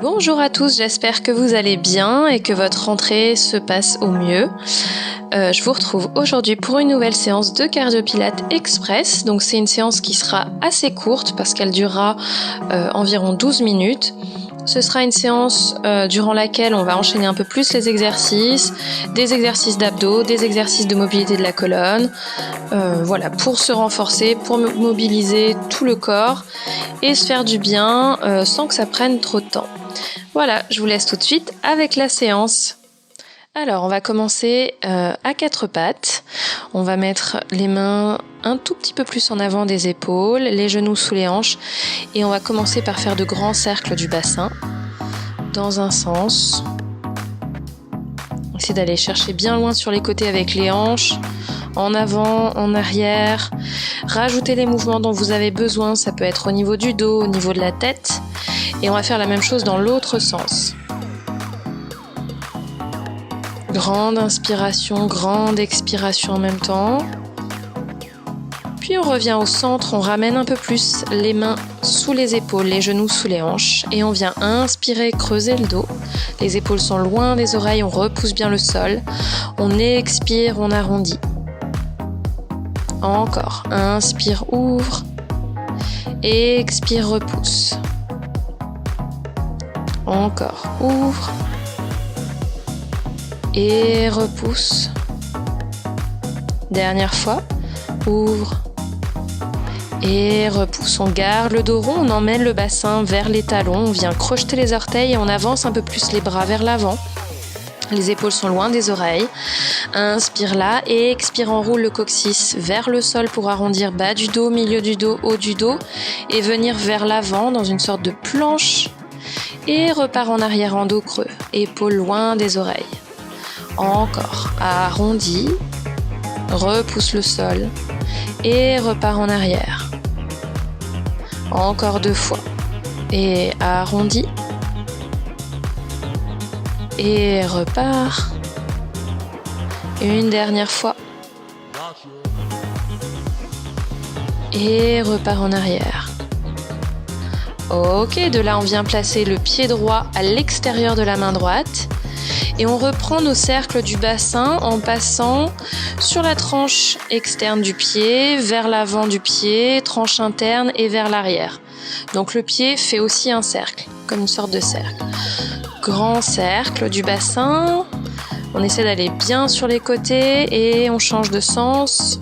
Bonjour à tous, j'espère que vous allez bien et que votre rentrée se passe au mieux. Je vous retrouve aujourd'hui pour une nouvelle séance de cardio-pilates express. Donc c'est une séance qui sera assez courte parce qu'elle durera environ 12 minutes. Ce sera une séance durant laquelle on va enchaîner un peu plus les exercices, des exercices d'abdos, des exercices de mobilité de la colonne, voilà, pour se renforcer, pour mobiliser tout le corps et se faire du bien sans que ça prenne trop de temps. Voilà, je vous laisse tout de suite avec la séance. Alors, on va commencer à quatre pattes. On va mettre les mains un tout petit peu plus en avant des épaules, les genoux sous les hanches. Et on va commencer par faire de grands cercles du bassin dans un sens. Essayez d'aller chercher bien loin sur les côtés avec les hanches, en avant, en arrière. Rajoutez les mouvements dont vous avez besoin. Ça peut être au niveau du dos, au niveau de la tête. Et on va faire la même chose dans l'autre sens. Grande inspiration, grande expiration en même temps. Puis on revient au centre, on ramène un peu plus les mains sous les épaules, les genoux sous les hanches. Et on vient inspirer, creuser le dos. Les épaules sont loin des oreilles, on repousse bien le sol. On expire, on arrondit. Encore. Inspire, ouvre. Expire, repousse. Encore. Ouvre. Et repousse. Dernière fois. Ouvre. Et repousse. On garde le dos rond, on emmène le bassin vers les talons. On vient crocheter les orteils et on avance un peu plus les bras vers l'avant. Les épaules sont loin des oreilles. Inspire là et expire, enroule le coccyx vers le sol pour arrondir bas du dos, milieu du dos, haut du dos et venir vers l'avant dans une sorte de planche. Et repart en arrière en dos creux, épaules loin des oreilles. Encore, arrondi, repousse le sol et repart en arrière. Encore 2 fois et arrondi et repart. Une dernière fois et repart en arrière. Ok, de là on vient placer le pied droit à l'extérieur de la main droite et on reprend nos cercles du bassin en passant sur la tranche externe du pied, vers l'avant du pied, tranche interne et vers l'arrière. Donc le pied fait aussi un cercle, comme une sorte de cercle. Grand cercle du bassin, on essaie d'aller bien sur les côtés et on change de sens.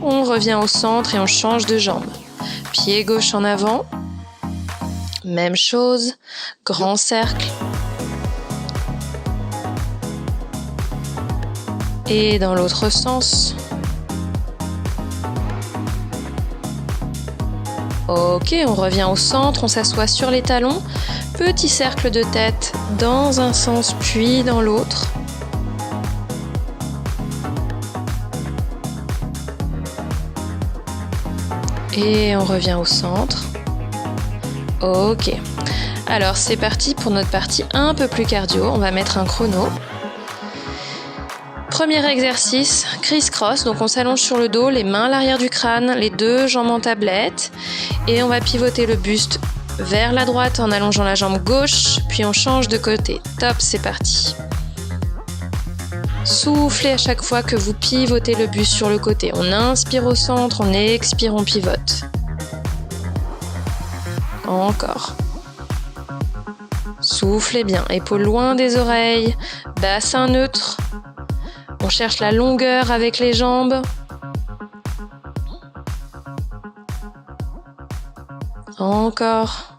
On revient au centre et on change de jambe. Pied gauche en avant. Même chose. Grand cercle. Et dans l'autre sens. Ok, on revient au centre, on s'assoit sur les talons. Petit cercle de tête dans un sens puis dans l'autre. Et on revient au centre. Ok. Alors c'est parti pour notre partie un peu plus cardio. On va mettre un chrono. Premier exercice, criss-cross. Donc on s'allonge sur le dos, les mains à l'arrière du crâne, les 2 jambes en tablette. Et on va pivoter le buste vers la droite en allongeant la jambe gauche. Puis on change de côté. Top, c'est parti. Soufflez à chaque fois que vous pivotez le buste sur le côté. On inspire au centre, on expire, on pivote. Encore. Soufflez bien, épaules loin des oreilles, bassin neutre. On cherche la longueur avec les jambes. Encore.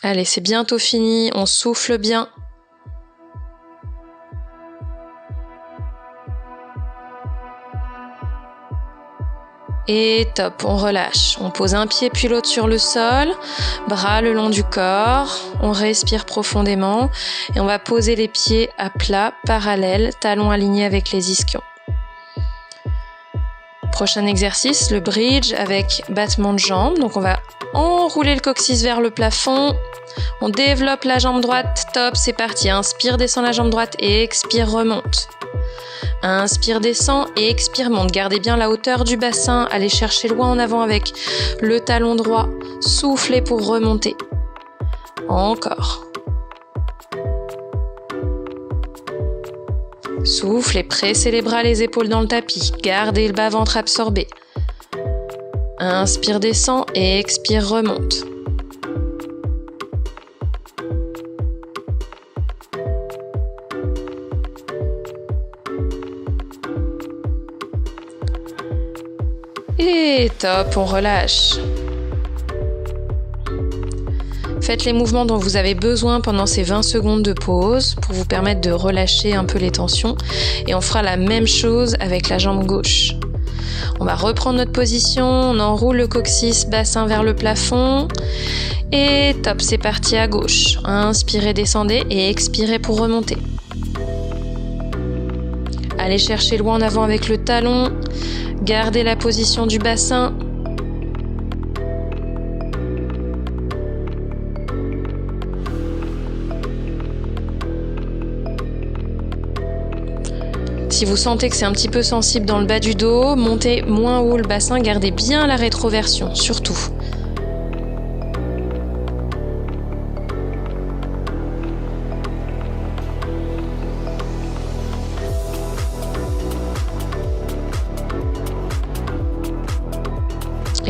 Allez, c'est bientôt fini, on souffle bien. Et top, on relâche. On pose un pied puis l'autre sur le sol, bras le long du corps. On respire profondément et on va poser les pieds à plat, parallèles, talons alignés avec les ischions. Prochain exercice, le bridge avec battement de jambes. Donc on va enrouler le coccyx vers le plafond. On développe la jambe droite, top, c'est parti. Inspire, descend la jambe droite et expire, remonte. Inspire, descend et expire, monte. Gardez bien la hauteur du bassin. Allez chercher loin en avant avec le talon droit. Soufflez pour remonter. Encore. Soufflez, pressez les bras, les épaules dans le tapis. Gardez le bas-ventre absorbé. Inspire, descend et expire, remonte. Et top, on relâche. Faites les mouvements dont vous avez besoin pendant ces 20 secondes de pause pour vous permettre de relâcher un peu les tensions. Et on fera la même chose avec la jambe gauche. On va reprendre notre position, on enroule le coccyx, bassin vers le plafond. Et top, c'est parti à gauche. Inspirez, descendez et expirez pour remonter. Allez chercher loin en avant avec le talon. Gardez la position du bassin. Si vous sentez que c'est un petit peu sensible dans le bas du dos, montez moins haut le bassin, gardez bien la rétroversion, surtout.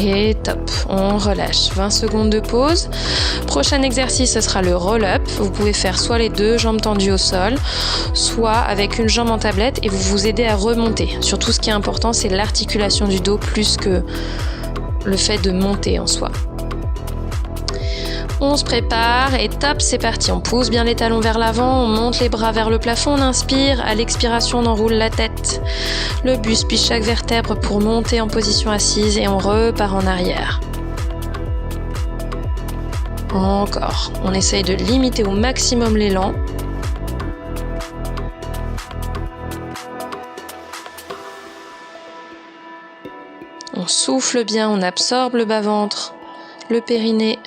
Et top, on relâche. 20 secondes de pause. Prochain exercice, ce sera le roll-up. Vous pouvez faire soit les deux jambes tendues au sol, soit avec une jambe en tablette et vous vous aidez à remonter. Surtout, ce qui est important, c'est l'articulation du dos plus que le fait de monter en soi. On se prépare et top, c'est parti. On pousse bien les talons vers l'avant, on monte les bras vers le plafond, on inspire. À l'expiration, on enroule la tête, le buste, puis chaque vertèbre pour monter en position assise et on repart en arrière. Encore. On essaye de limiter au maximum l'élan. On souffle bien, on absorbe le bas-ventre, le périnée.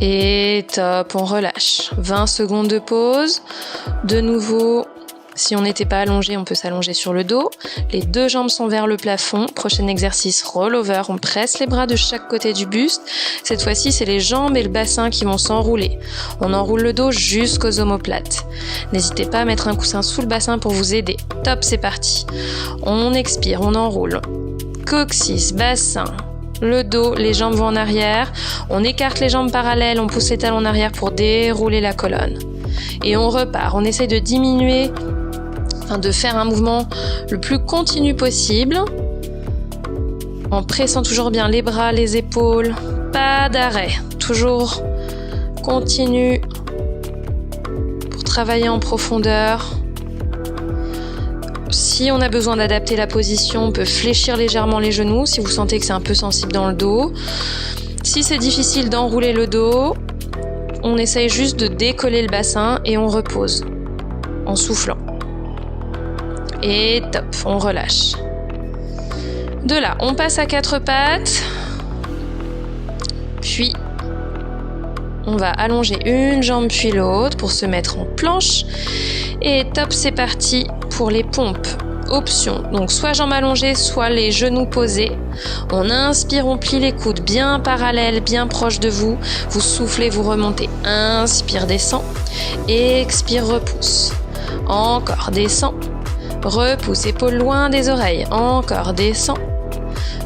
Et top, on relâche. 20 secondes de pause. De nouveau, si on n'était pas allongé, on peut s'allonger sur le dos. Les deux jambes sont vers le plafond. Prochain exercice, roll-over. On presse les bras de chaque côté du buste. Cette fois-ci, c'est les jambes et le bassin qui vont s'enrouler. On enroule le dos jusqu'aux omoplates. N'hésitez pas à mettre un coussin sous le bassin pour vous aider. Top, c'est parti. On expire, on enroule. Coccyx, bassin. Le dos, les jambes vont en arrière, on écarte les jambes parallèles, on pousse les talons en arrière pour dérouler la colonne. Et on repart, on essaie de diminuer, de faire un mouvement le plus continu possible, en pressant toujours bien les bras, les épaules, pas d'arrêt, toujours continu pour travailler en profondeur. Si on a besoin d'adapter la position, on peut fléchir légèrement les genoux si vous sentez que c'est un peu sensible dans le dos. Si c'est difficile d'enrouler le dos, on essaye juste de décoller le bassin et on repose en soufflant. Et top, on relâche. De là, on passe à quatre pattes. Puis, on va allonger une jambe puis l'autre pour se mettre en planche. Et top, c'est parti pour les pompes. Option, donc soit jambes allongées, soit les genoux posés. On inspire, on plie les coudes bien parallèles, bien proches de vous. Vous soufflez, vous remontez. Inspire, descend. Expire, repousse. Encore, descend. Repousse, épaules loin des oreilles. Encore, descend.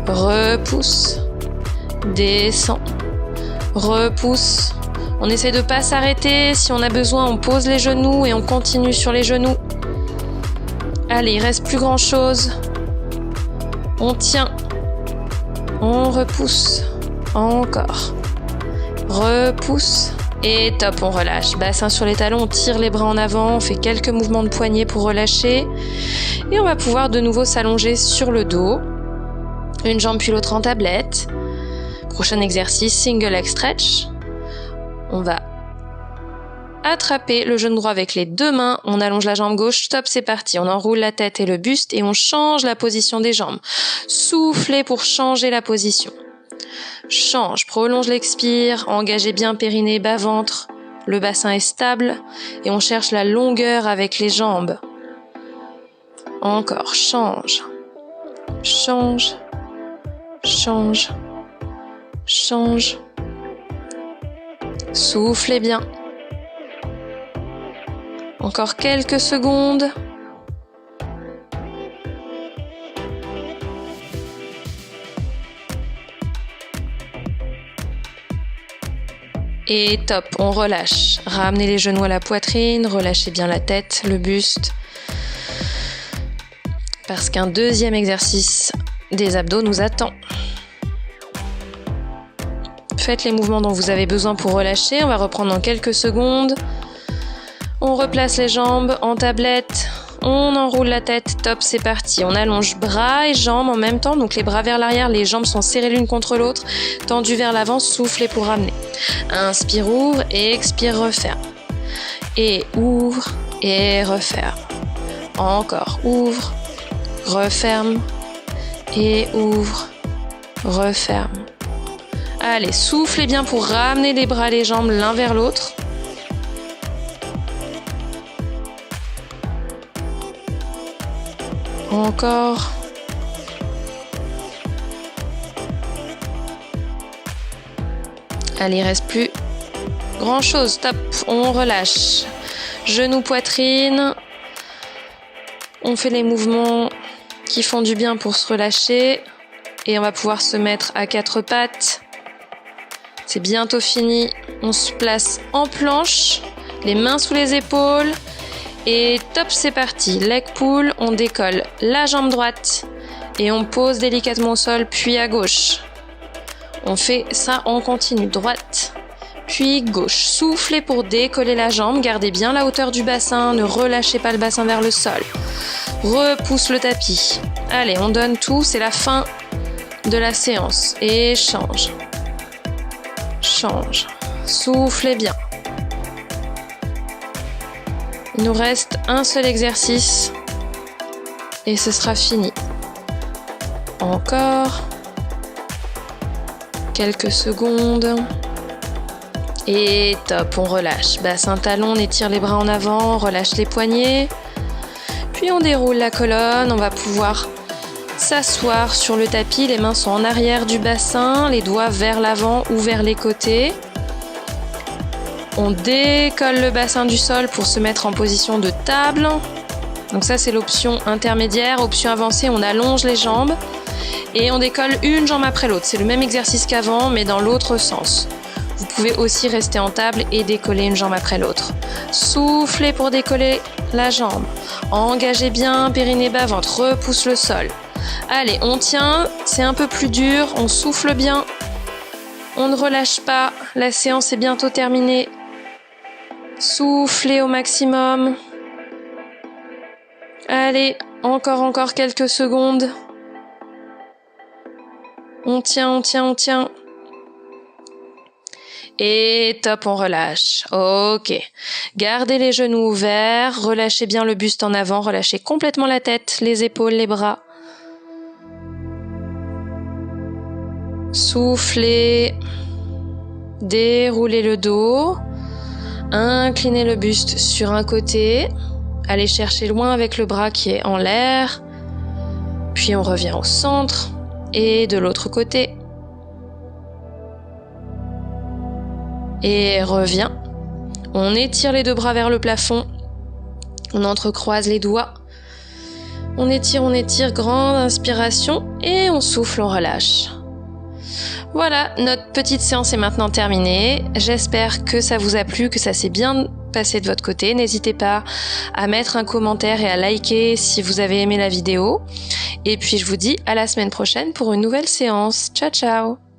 Repousse. Descend. Repousse. On essaie de ne pas s'arrêter. Si on a besoin, on pose les genoux et on continue sur les genoux. Allez, il reste plus grand chose. On tient. On repousse. Encore. Repousse. Et top, on relâche. Bassin sur les talons, on tire les bras en avant. On fait quelques mouvements de poignet pour relâcher. Et on va pouvoir de nouveau s'allonger sur le dos. Une jambe puis l'autre en tablette. Prochain exercice, single leg stretch. On va attraper le genou droit avec les deux mains, on allonge la jambe gauche, stop, c'est parti. On enroule la tête et le buste et on change la position des jambes. Soufflez pour changer la position. Change, prolonge l'expire, engagez bien périnée, bas-ventre. Le bassin est stable et on cherche la longueur avec les jambes. Encore, change, change, change, change. Soufflez bien. Encore quelques secondes. Et top, on relâche. Ramenez les genoux à la poitrine, relâchez bien la tête, le buste. Parce qu'un deuxième exercice des abdos nous attend. Faites les mouvements dont vous avez besoin pour relâcher. On va reprendre dans quelques secondes. On replace les jambes en tablette. On enroule la tête. Top, c'est parti. On allonge bras et jambes en même temps. Donc les bras vers l'arrière, les jambes sont serrées l'une contre l'autre. Tendues vers l'avant, soufflez pour ramener. Inspire, ouvre et expire, referme. Et ouvre et referme. Encore, ouvre, referme et ouvre, referme. Allez, soufflez bien pour ramener les bras et les jambes l'un vers l'autre. Encore. Allez, il reste plus grand chose. Top, on relâche. Genoux, poitrine. On fait les mouvements qui font du bien pour se relâcher. Et on va pouvoir se mettre à quatre pattes. C'est bientôt fini. On se place en planche, les mains sous les épaules. Et top, c'est parti. Leg pull, on décolle la jambe droite et on pose délicatement au sol, puis à gauche. On fait ça en continu, droite, puis gauche. Soufflez pour décoller la jambe, gardez bien la hauteur du bassin, ne relâchez pas le bassin vers le sol. Repousse le tapis. Allez, on donne tout, c'est la fin de la séance. Et change. Change. Soufflez bien. Il nous reste un seul exercice et ce sera fini. Encore quelques secondes et top, on relâche. Bassin talon, on étire les bras en avant, on relâche les poignets. Puis on déroule la colonne, on va pouvoir s'asseoir sur le tapis. Les mains sont en arrière du bassin, les doigts vers l'avant ou vers les côtés. On décolle le bassin du sol pour se mettre en position de table. Donc ça, c'est l'option intermédiaire. Option avancée, on allonge les jambes et on décolle une jambe après l'autre. C'est le même exercice qu'avant, mais dans l'autre sens. Vous pouvez aussi rester en table et décoller une jambe après l'autre. Soufflez pour décoller la jambe. Engagez bien, périnée bas, ventre, repousse le sol. Allez, on tient, c'est un peu plus dur, on souffle bien. On ne relâche pas, la séance est bientôt terminée. Soufflez au maximum. Allez, encore quelques secondes. On tient. Et top, on relâche. Ok. Gardez les genoux ouverts, relâchez bien le buste en avant, relâchez complètement la tête, les épaules, les bras. Soufflez. Déroulez le dos. Inclinez le buste sur un côté. Allez chercher loin avec le bras qui est en l'air. Puis on revient au centre. Et de l'autre côté. Et revient. On étire les deux bras vers le plafond. On entrecroise les doigts. On étire, grande inspiration. Et on souffle, on relâche. Voilà, notre petite séance est maintenant terminée. J'espère que ça vous a plu, que ça s'est bien passé de votre côté. N'hésitez pas à mettre un commentaire et à liker si vous avez aimé la vidéo. Et puis je vous dis à la semaine prochaine pour une nouvelle séance. Ciao, ciao!